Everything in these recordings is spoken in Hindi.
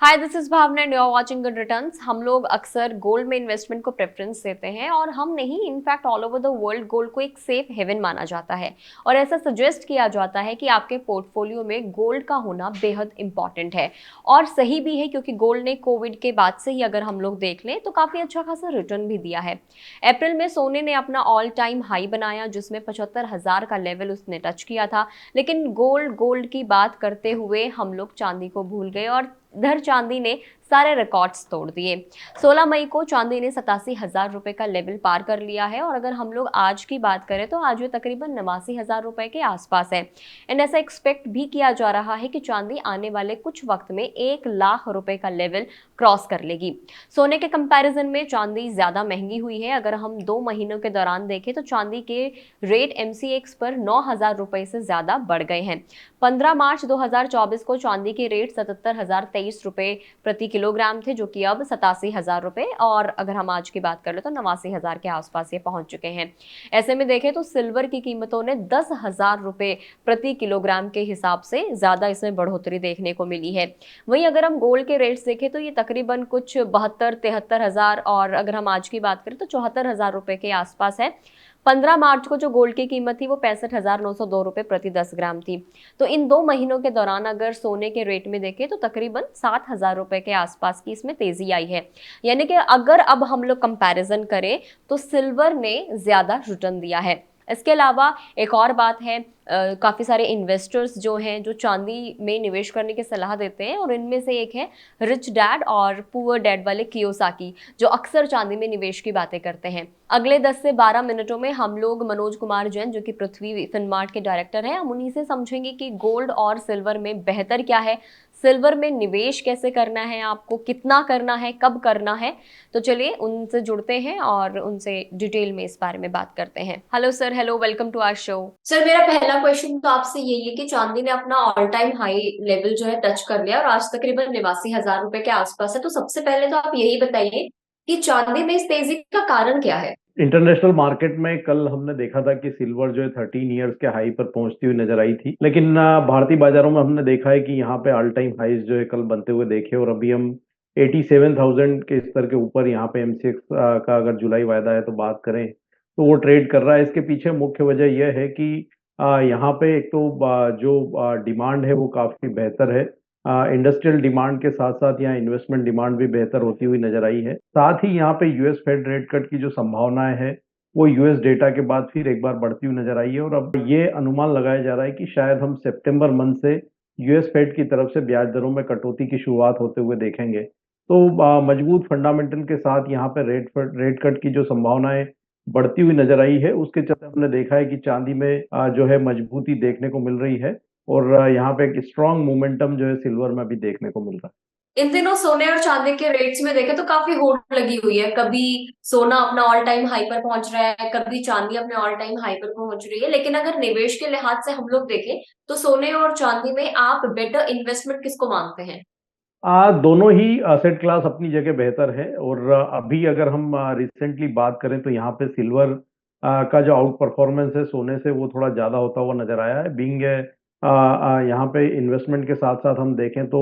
Hi, this is Bhavna and you are watching Good Returns. हम लोग अक्सर गोल्ड में इन्वेस्टमेंट को प्रेफरेंस देते हैं और हम नहीं, in fact all over the world gold को एक सेफ हेवन माना जाता है और ऐसा सजेस्ट किया जाता है कि आपके पोर्टफोलियो में गोल्ड का होना बेहद इंपॉर्टेंट है। और सही भी है, क्योंकि गोल्ड ने कोविड के बाद से ही अगर हम लोग देख लें तो काफी अच्छा खासा रिटर्न भी दिया है। अप्रैल में सोने ने अपना ऑल टाइम हाई बनाया, जिसमें 75,000 का लेवल उसने टच किया था। लेकिन गोल्ड की बात करते हुए हम लोग चांदी को भूल गए और इधर चांदी ने सारे रिकॉर्ड्स तोड़ दिए। 16 मई को चांदी ने 87,000 रुपए का लेवल पार कर लिया है और अगर हम लोग आज की बात करें तो आज वो तकरीबन 89,000 रुपए के आसपास है। एंड ऐसा एक्सपेक्ट भी किया जा रहा है कि चांदी आने वाले कुछ वक्त में 1 लाख रुपए का लेवल क्रॉस कर लेगी। सोने के कंपैरिजन में चांदी ज्यादा महंगी हुई है। अगर हम 2 महीनों के दौरान देखें तो चांदी के रेट MCX पर 9,000 रुपए से ज्यादा बढ़ गए हैं। 15 मार्च 2024 को चांदी के रेट 77,023 रुपए प्रति किलोग्राम थे, जो कि अब 87,000 रुपए, और अगर हम आज की बात कर ले तो 89,000 के आसपास ये पहुंच चुके हैं। ऐसे में देखें तो सिल्वर की कीमतों ने 10,000 रुपए प्रति किलोग्राम के हिसाब से ज्यादा इसमें बढ़ोतरी देखने को मिली है। वहीं अगर हम गोल्ड के रेट्स देखें तो ये तकरीबन कुछ 72-73,000, और अगर हम आज की बात करें तो 74,000 रुपए के आसपास है। 15 मार्च को जो गोल्ड की कीमत थी वो 65,902 रुपए प्रति 10 ग्राम थी। तो इन 2 महीनों के दौरान अगर सोने के रेट में देखें तो तकरीबन 7,000 रुपए के आसपास की इसमें तेजी आई है। यानी कि अगर अब हम लोग कंपैरिजन करें तो सिल्वर ने ज्यादा रिटर्न दिया है। इसके अलावा एक और बात है, काफी सारे इन्वेस्टर्स जो हैं जो चांदी में निवेश करने की सलाह देते हैं, और इनमें से एक है रिच डैड और पुअर डैड वाले कियोसाकी, जो अक्सर चांदी में निवेश की बातें करते हैं। अगले 10 से 12 मिनटों में हम लोग मनोज कुमार जैन, जो कि पृथ्वी फिनमार्ट के डायरेक्टर हैं, हम उन्हीं से समझेंगे कि गोल्ड और सिल्वर में बेहतर क्या है, सिल्वर में निवेश कैसे करना है, आपको कितना करना है, कब करना है। तो चलिए उनसे जुड़ते हैं और उनसे डिटेल में इस बारे में बात करते हैं। Hello sir, hello, welcome to our show. Sir, मेरा पहला क्वेश्चन तो आपसे यही है कि चांदी ने अपना ऑल टाइम हाई लेवल जो है टच कर लिया और आज तकरीबन 89,000 रुपए के आसपास है। तो सबसे पहले तो आप यही बताइए कि चांदी में इस तेजी का कारण क्या है। इंटरनेशनल मार्केट में कल हमने देखा था कि सिल्वर जो है 13 ईयर्स के हाई पर पहुंचती हुई नजर आई थी, लेकिन भारतीय बाजारों में हमने देखा है कि यहाँ पे ऑल टाइम हाईज जो है कल बनते हुए देखे, और अभी हम 87,000 के स्तर के ऊपर यहाँ पे MCX का अगर जुलाई वायदा है तो बात करें तो वो ट्रेड कर रहा है। इसके पीछे मुख्य वजह यह है कि यहाँ पे एक तो जो डिमांड है वो काफी बेहतर है। इंडस्ट्रियल डिमांड के साथ साथ यहाँ इन्वेस्टमेंट डिमांड भी बेहतर होती हुई नजर आई है। साथ ही यहाँ पे यूएस फेड रेट कट की जो संभावनाएं है वो यूएस डेटा के बाद फिर एक बार बढ़ती हुई नजर आई है, और अब ये अनुमान लगाया जा रहा है कि शायद हम सितंबर मंथ से यूएस फेड की तरफ से ब्याज दरों में कटौती की शुरुआत होते हुए देखेंगे। तो मजबूत फंडामेंटल के साथ यहाँ पे रेट कट की जो संभावनाएं बढ़ती हुई नजर आई है, उसके चलते हमने देखा है कि चांदी में जो है मजबूती देखने को मिल रही है, और यहाँ पे एक स्ट्रॉन्ग मोमेंटम जो है सिल्वर में भी देखने को मिल रहा है। इन दिनों सोने और चांदी के रेट्स में देखें तो काफी होड़ लगी हुई है। कभी सोना अपना ऑल टाइम हाई पर पहुंच रहा है, कभी चांदी अपने ऑल टाइम हाई पर पहुंच रही है। लेकिन अगर निवेश के लिहाज से हम लोग देखें तो सोने और चांदी में आप बेटर इन्वेस्टमेंट किसको मानते हैं। दोनों ही असेट क्लास अपनी जगह बेहतर है, और अभी अगर हम रिसेंटली बात करें तो यहाँ पे सिल्वर का जो आउट परफॉर्मेंस है सोने से वो थोड़ा ज्यादा होता हुआ नजर आया है। बीइंग यहाँ पे इन्वेस्टमेंट के साथ साथ हम देखें तो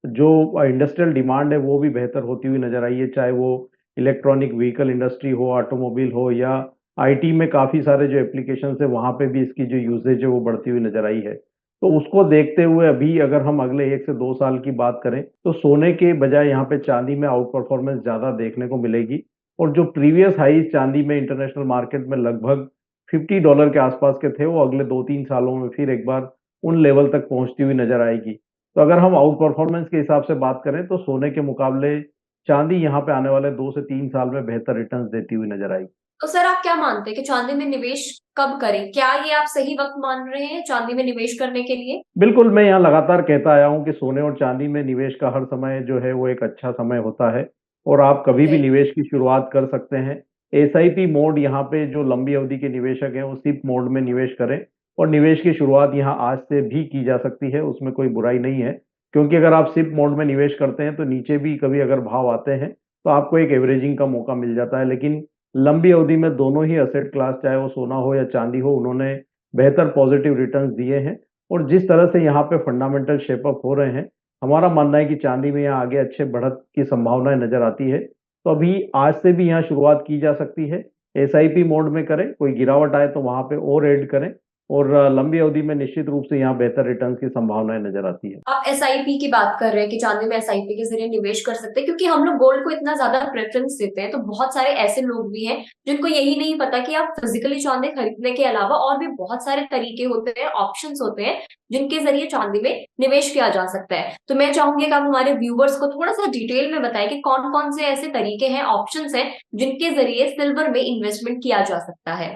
जो इंडस्ट्रियल डिमांड है वो भी बेहतर होती हुई नजर आई है, चाहे वो इलेक्ट्रॉनिक व्हीकल इंडस्ट्री हो, ऑटोमोबाइल हो, या आईटी में काफी सारे जो एप्लीकेशन है वहां पे भी इसकी जो यूसेज है वो बढ़ती हुई नजर आई है। तो उसको देखते हुए अभी अगर हम अगले 1 से 2 साल की बात करें तो सोने के बजाय यहाँ पे चांदी में आउट परफॉर्मेंस ज्यादा देखने को मिलेगी, और जो प्रीवियस हाई चांदी में इंटरनेशनल मार्केट में लगभग $50 के आसपास के थे वो अगले 2-3 सालों में फिर एक बार उन लेवल तक पहुंचती हुई नजर आएगी। तो अगर हम आउट परफॉर्मेंस के हिसाब से बात करें तो सोने के मुकाबले चांदी यहाँ पे आने वाले 2 से 3 साल में बेहतर रिटर्न्स देती हुई नजर आएगी। तो सर, आप क्या मानते हैं कि चांदी में निवेश कब करें? क्या ये आप सही वक्त मान रहे हैं चांदी में निवेश करने के लिए? बिल्कुल, मैं यहाँ लगातार कहता आया हूँ कि सोने और चांदी में निवेश का हर समय जो है वो एक अच्छा समय होता है, और आप कभी भी राइट। निवेश की शुरुआत कर सकते हैं। एसआईपी मोड, यहाँ पे जो लंबी अवधि के निवेशक हैं वो सिप मोड में निवेश करें, और निवेश की शुरुआत यहाँ आज से भी की जा सकती है, उसमें कोई बुराई नहीं है। क्योंकि अगर आप सिप मोड में निवेश करते हैं तो नीचे भी कभी अगर भाव आते हैं तो आपको एक एवरेजिंग का मौका मिल जाता है, लेकिन लंबी अवधि में दोनों ही असेट क्लास, चाहे वो सोना हो या चांदी हो, उन्होंने बेहतर पॉजिटिव रिटर्न्स दिए हैं। और जिस तरह से यहाँ पे फंडामेंटल शेप अप हो रहे हैं, हमारा मानना है कि चांदी में यहाँ आगे अच्छे बढ़त की संभावनाएं नजर आती है। तो अभी आज से भी यहाँ शुरुआत की जा सकती है। एसआईपी मोड में करें, कोई गिरावट आए तो वहां पे और ऐड करें, और लंबी अवधि में निश्चित रूप से यहाँ बेहतर रिटर्न की संभावनाएं नजर आती है। आप एसआईपी की बात कर रहे हैं कि चांदी में एसआईपी के जरिए निवेश कर सकते हैं, क्योंकि हम लोग गोल्ड को इतना ज्यादा प्रेफरेंस देते हैं, तो बहुत सारे ऐसे लोग भी हैं जिनको यही नहीं पता कि आप फिजिकली चांदी खरीदने के अलावा और भी बहुत सारे तरीके होते हैं, ऑप्शंस होते हैं जिनके जरिए चांदी में निवेश किया जा सकता है। तो मैं चाहूंगी कि आप हमारे व्यूवर्स को थोड़ा सा डिटेल में बताएं कि कौन कौन से ऐसे तरीके हैं, ऑप्शंस हैं जिनके जरिए सिल्वर में इन्वेस्टमेंट किया जा सकता है।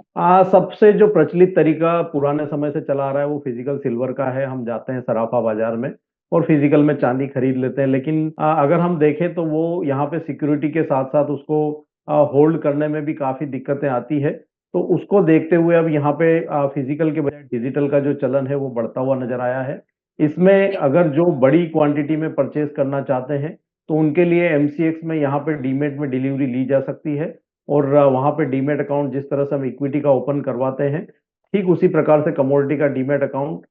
सबसे जो प्रचलित तरीका पुराने समय से चला आ रहा है वो फिजिकल सिल्वर का है। हम जाते हैं सराफा बाजार में और फिजिकल में चांदी खरीद लेते हैं, लेकिन अगर हम देखें तो वो यहाँ पे सिक्योरिटी के साथ साथ उसको होल्ड करने में भी काफी दिक्कतें आती है। तो उसको देखते हुए अब यहाँ पे फिजिकल के बजाय डिजिटल का जो चलन है वो बढ़ता हुआ नजर आया है। इसमें अगर जो बड़ी क्वांटिटी में परचेज करना चाहते हैं तो उनके लिए एमसीएक्स में यहाँ पे डीमेट में डिलीवरी ली जा सकती है, और वहां पे डीमेट अकाउंट जिस तरह से हम इक्विटी का ओपन करवाते हैं, ठीक उसी प्रकार से कमोडिटी का डीमेट अकाउंट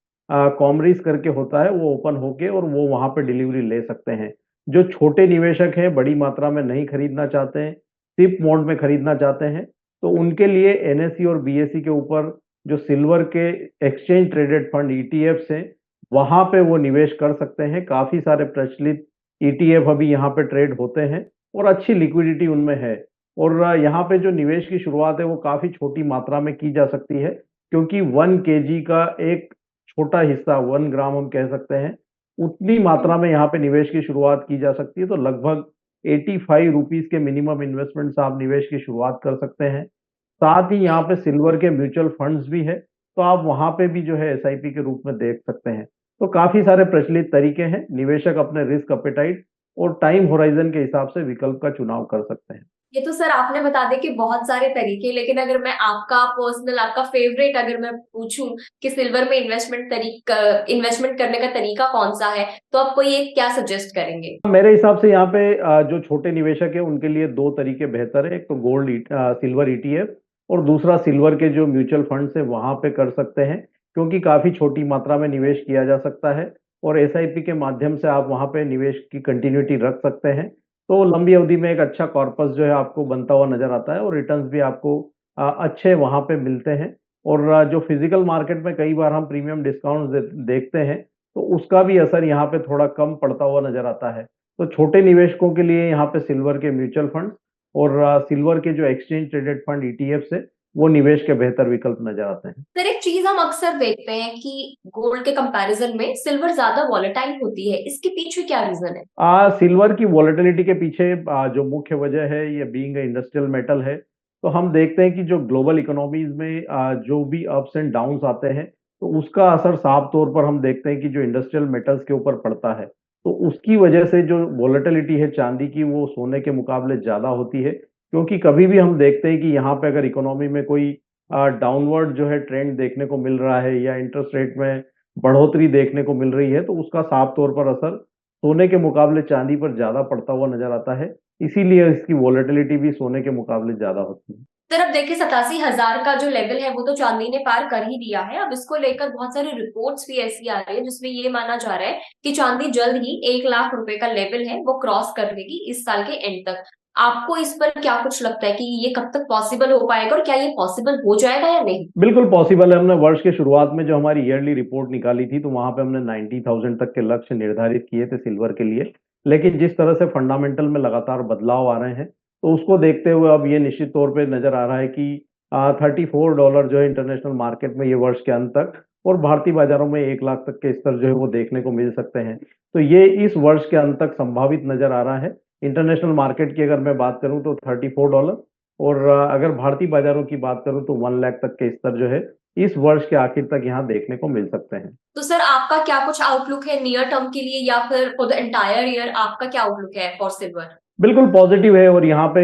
कॉमरीज करके होता है, वो ओपन होके और वो वहां पे डिलीवरी ले सकते हैं। जो छोटे निवेशक हैं, बड़ी मात्रा में नहीं खरीदना चाहते हैं, सिप मोड में खरीदना चाहते हैं, तो उनके लिए एनएसई और बीएसई के ऊपर जो सिल्वर के एक्सचेंज ट्रेडेड फंड ईटीएफ हैं, वहां पे वो निवेश कर सकते हैं। काफी सारे प्रचलित ईटीएफ अभी यहाँ पे ट्रेड होते हैं और अच्छी लिक्विडिटी उनमें है। और यहाँ पे जो निवेश की शुरुआत है वो काफी छोटी मात्रा में की जा सकती है, क्योंकि 1 kg का एक छोटा हिस्सा, 1 ग्राम हम कह सकते हैं, उतनी मात्रा में यहाँ पे निवेश की शुरुआत की जा सकती है। तो लगभग 85 रुपीज के मिनिमम इन्वेस्टमेंट से आप निवेश की शुरुआत कर सकते हैं। साथ ही यहाँ पे सिल्वर के म्यूचुअल फंड्स भी है, तो आप वहां पे भी जो है एसआईपी के रूप में देख सकते हैं। तो काफी सारे प्रचलित तरीके हैं, निवेशक अपने रिस्क अपेटाइट और टाइम होराइजन के हिसाब से विकल्प का चुनाव कर सकते हैं। ये तो सर आपने बता दिया कि बहुत सारे तरीके, लेकिन अगर मैं आपका पर्सनल, आपका फेवरेट अगर मैं पूछूं कि सिल्वर में इन्वेस्टमेंट करने का तरीका कौन सा है, तो आप कोई एक क्या सजेस्ट करेंगे? मेरे हिसाब से यहाँ पे जो छोटे निवेशक है उनके लिए दो तरीके बेहतर है। एक तो सिल्वर ईटीएफ, और दूसरा सिल्वर के जो म्यूचुअल फंड्स है वहां पे कर सकते हैं, क्योंकि काफी छोटी मात्रा में निवेश किया जा सकता है और एसआईपी के माध्यम से आप वहां पे निवेश की कंटिन्यूटी रख सकते हैं। तो लंबी अवधि में एक अच्छा कॉर्पस जो है आपको बनता हुआ नजर आता है और रिटर्न्स भी आपको अच्छे वहां पे मिलते हैं। और जो फिजिकल मार्केट में कई बार हम प्रीमियम डिस्काउंट देखते हैं, तो उसका भी असर यहाँ पे थोड़ा कम पड़ता हुआ नजर आता है। तो छोटे निवेशकों के लिए यहाँ पे सिल्वर के म्यूचुअल फंड और सिल्वर के जो एक्सचेंज ट्रेडेड फंड ईटीएफ से वो निवेश के बेहतर विकल्प नजर आते हैं। सर एक चीज हम अक्सर देखते हैं कि गोल्ड के कंपैरिजन में सिल्वर ज्यादा वॉलेटाइल होती है, इसके पीछे क्या रीजन है? सिल्वर की वॉलेटिलिटी के पीछे जो मुख्य वजह है, ये बीइंग इंडस्ट्रियल मेटल है। तो हम देखते हैं कि जो ग्लोबल इकोनॉमीज में जो भी अप्स एंड डाउन्स आते हैं, तो उसका असर साफ तौर पर हम देखते हैं कि जो इंडस्ट्रियल मेटल्स के ऊपर पड़ता है। तो उसकी वजह से जो वॉलेटिलिटी है चांदी की, वो सोने के मुकाबले ज्यादा होती है, क्योंकि कभी भी हम देखते हैं कि यहाँ पे अगर इकोनॉमी में कोई डाउनवर्ड जो है ट्रेंड देखने को मिल रहा है या इंटरेस्ट रेट में बढ़ोतरी देखने को मिल रही है, तो उसका साफ तौर पर असर सोने के मुकाबले चांदी पर ज्यादा पड़ता हुआ नजर आता है। इसीलिए इसकी वॉलेटिलिटी भी सोने के मुकाबले ज्यादा होती है। सर अब देखिए 87,000 का जो लेवल है वो तो चांदी ने पार कर ही दिया है। अब इसको लेकर बहुत सारी रिपोर्ट्स भी ऐसी आ रही है जिसमें ये माना जा रहा है कि चांदी जल्द ही 1 लाख रुपए का लेवल है वो क्रॉस कर लेगी इस साल के एंड तक। आपको इस पर क्या कुछ लगता है कि ये कब तक पॉसिबल हो पाएगा, और क्या ये पॉसिबल हो जाएगा या नहीं? बिल्कुल पॉसिबल है। हमने वर्ष के शुरुआत में जो हमारी ईयरली रिपोर्ट निकाली थी, तो वहां पे हमने 90,000 तक के लक्ष्य निर्धारित किए थे सिल्वर के लिए। लेकिन जिस तरह से फंडामेंटल में लगातार बदलाव आ रहे हैं, तो उसको देखते हुए अब ये निश्चित तौर पे नजर आ रहा है कि $34 जो है इंटरनेशनल मार्केट में ये वर्ष के अंत तक, और भारतीय बाजारों में 1 लाख तक के स्तर जो है वो देखने को मिल सकते हैं। तो ये इस वर्ष के अंत तक संभावित नजर आ रहा है। इंटरनेशनल मार्केट की अगर मैं बात करूं तो $34, और अगर भारतीय बाजारों की बात करूं तो 1 लाख तक के स्तर जो है इस वर्ष के आखिर तक यहाँ देखने को मिल सकते हैं। तो सर आपका क्या कुछ आउटलुक है नियर टर्म के लिए, या फिर फॉर द एंटायर ईयर आपका क्या आउटलुक है फॉर सिल्वर? बिल्कुल पॉजिटिव है, और यहाँ पे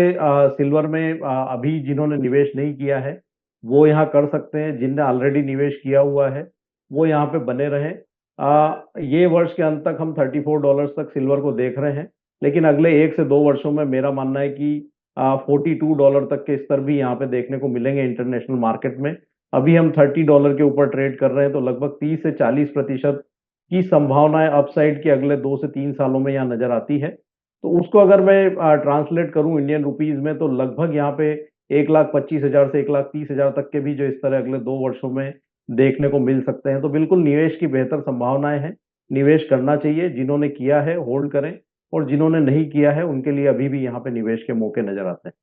सिल्वर में अभी जिन्होंने निवेश नहीं किया है वो यहाँ कर सकते हैं। जिनने ऑलरेडी निवेश किया हुआ है वो यहाँ पे बने रहें। ये वर्ष के अंत तक हम $34 तक सिल्वर को देख रहे हैं, लेकिन अगले 1 से 2 वर्षों में मेरा मानना है कि $42 तक के स्तर भी यहाँ पे देखने को मिलेंगे इंटरनेशनल मार्केट में। अभी हम $30 के ऊपर ट्रेड कर रहे हैं, तो लगभग 30 से 40% की संभावनाएं अपसाइड की अगले 2 से 3 सालों में यहाँ नजर आती है। तो उसको अगर मैं ट्रांसलेट करूं इंडियन रुपीज में, तो लगभग यहाँ पे 1,25,000 से 1,30,000 तक के भी जो इस तरह अगले 2 वर्षों में देखने को मिल सकते हैं। तो बिल्कुल निवेश की बेहतर संभावनाएं हैं, निवेश करना चाहिए। जिन्होंने किया है होल्ड करें, और जिन्होंने नहीं किया है उनके लिए अभी भी यहाँ पे निवेश के मौके नजर आते हैं।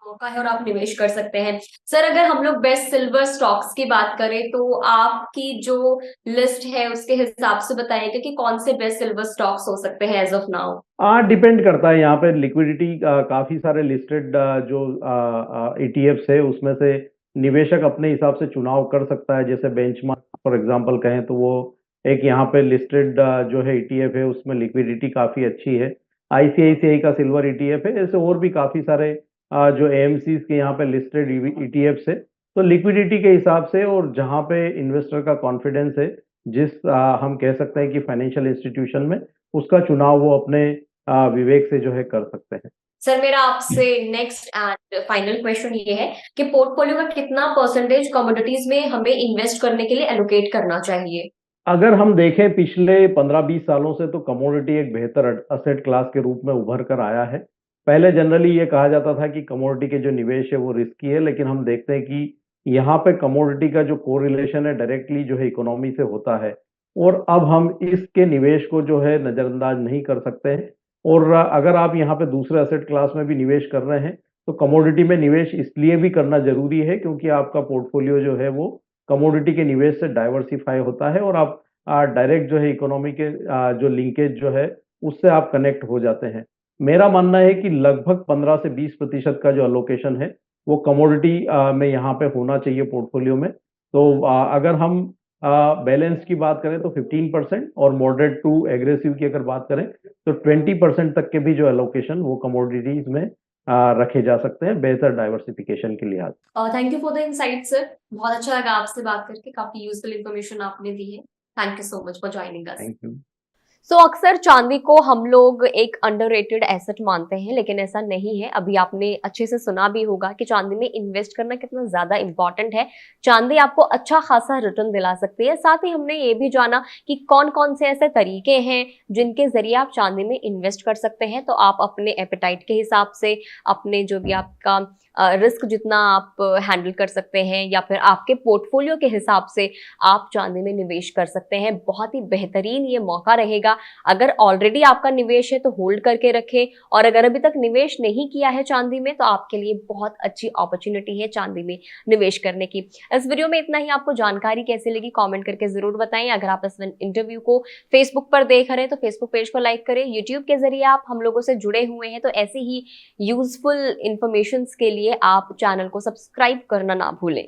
मौका है और आप निवेश कर सकते हैं। सर, अगर हम लोग बेस्ट सिल्वर स्टॉक्स की बात करें तो आपकी जो लिस्ट है उसके हिसाब से बताइएगा कि कौन से बेस्ट सिल्वर स्टॉक्स हो सकते हैं एज ऑफ नाउ। डिपेंड करता है। यहाँ पे लिक्विडिटी काफी सारे लिस्टेड जो ईटीएफ्स है उसमें से निवेशक अपने हिसाब से चुनाव कर सकता है। जैसे बेंचमार्क फॉर एग्जांपल कहें तो वो एक यहाँ पे लिस्टेड जो है ईटीएफ है, उसमें लिक्विडिटी काफी अच्छी है। आईसीआईसीआई का सिल्वर ईटीएफ है। ऐसे और भी काफी सारे जो एएमसीज के यहाँ पे लिस्टेड ईटीएफ्स है। तो लिक्विडिटी के हिसाब से और जहाँ पे इन्वेस्टर का कॉन्फिडेंस है, जिस हम कह सकते हैं कि फाइनेंशियल इंस्टीट्यूशन में, उसका चुनाव वो अपने विवेक से जो है कर सकते हैं। सर, मेरा आपसे नेक्स्ट एंड फाइनल क्वेश्चन ये है कि पोर्टफोलियो का कितना परसेंटेज कमोडिटीज में हमें इन्वेस्ट करने के लिए एलोकेट करना चाहिए। अगर हम देखें पिछले 15-20 सालों से, तो कमोडिटी एक बेहतर असेट क्लास के रूप में उभर कर आया है। पहले जनरली ये कहा जाता था कि कमोडिटी के जो निवेश है वो रिस्की है, लेकिन हम देखते हैं कि यहाँ पे कमोडिटी का जो कोरिलेशन है डायरेक्टली जो है इकोनॉमी से होता है, और अब हम इसके निवेश को जो है नजरअंदाज नहीं कर सकते हैं। और अगर आप यहाँ पे दूसरे असेट क्लास में भी निवेश कर रहे हैं, तो कमोडिटी में निवेश इसलिए भी करना जरूरी है क्योंकि आपका पोर्टफोलियो जो है वो कमोडिटी के निवेश से डाइवर्सिफाई होता है, और आप डायरेक्ट जो है इकोनॉमी के जो लिंकेज जो है उससे आप कनेक्ट हो जाते हैं। मेरा मानना है कि लगभग 15 से 20% का जो अलोकेशन है वो कमोडिटी में यहाँ पे होना चाहिए पोर्टफोलियो में। तो अगर हम बैलेंस की बात करें तो 15%, और मॉडरेट टू एग्रेसिव की अगर बात करें तो 20% तक के भी जो एलोकेशन वो कमोडिटीज में रखे जा सकते हैं, बेहतर डाइवर्सिफिकेशन के लिहाज। Thank you for the insight sir. बहुत अच्छा लगा आपसे बात करके, काफी यूजफुल इन्फॉर्मेशन आपने दी है। Thank you so much for joining us. Thank you. अक्सर चांदी को हम लोग एक अंडररेटेड एसेट मानते हैं, लेकिन ऐसा नहीं है। अभी आपने अच्छे से सुना भी होगा कि चांदी में इन्वेस्ट करना कितना ज्यादा इंपॉर्टेंट है। चांदी आपको अच्छा खासा रिटर्न दिला सकती है। साथ ही हमने ये भी जाना कि कौन कौन से ऐसे तरीके हैं जिनके जरिए आप चांदी में इन्वेस्ट कर सकते हैं। तो आप अपने एपेटाइट के हिसाब से, अपने जो भी आपका रिस्क जितना आप हैंडल कर सकते हैं, या फिर आपके पोर्टफोलियो के हिसाब से आप चांदी में निवेश कर सकते हैं। बहुत ही बेहतरीन ये मौका रहेगा। अगर ऑलरेडी आपका निवेश है तो होल्ड करके रखें, और अगर अभी तक निवेश नहीं किया है चांदी में तो आपके लिए बहुत अच्छी अपॉर्चुनिटी है चांदी में निवेश करने की। इस वीडियो में इतना ही। आपको जानकारी कैसी लगी कमेंट करके जरूर बताएं। अगर आप इस इंटरव्यू को फेसबुक पर देख रहे हैं तो फेसबुक पेज को लाइक करें। यूट्यूब के जरिए आप हम लोगों से जुड़े हुए हैं तो ऐसी ही यूजफुल इंफॉर्मेशन के लिए आप चैनल को सब्सक्राइब करना ना भूलें।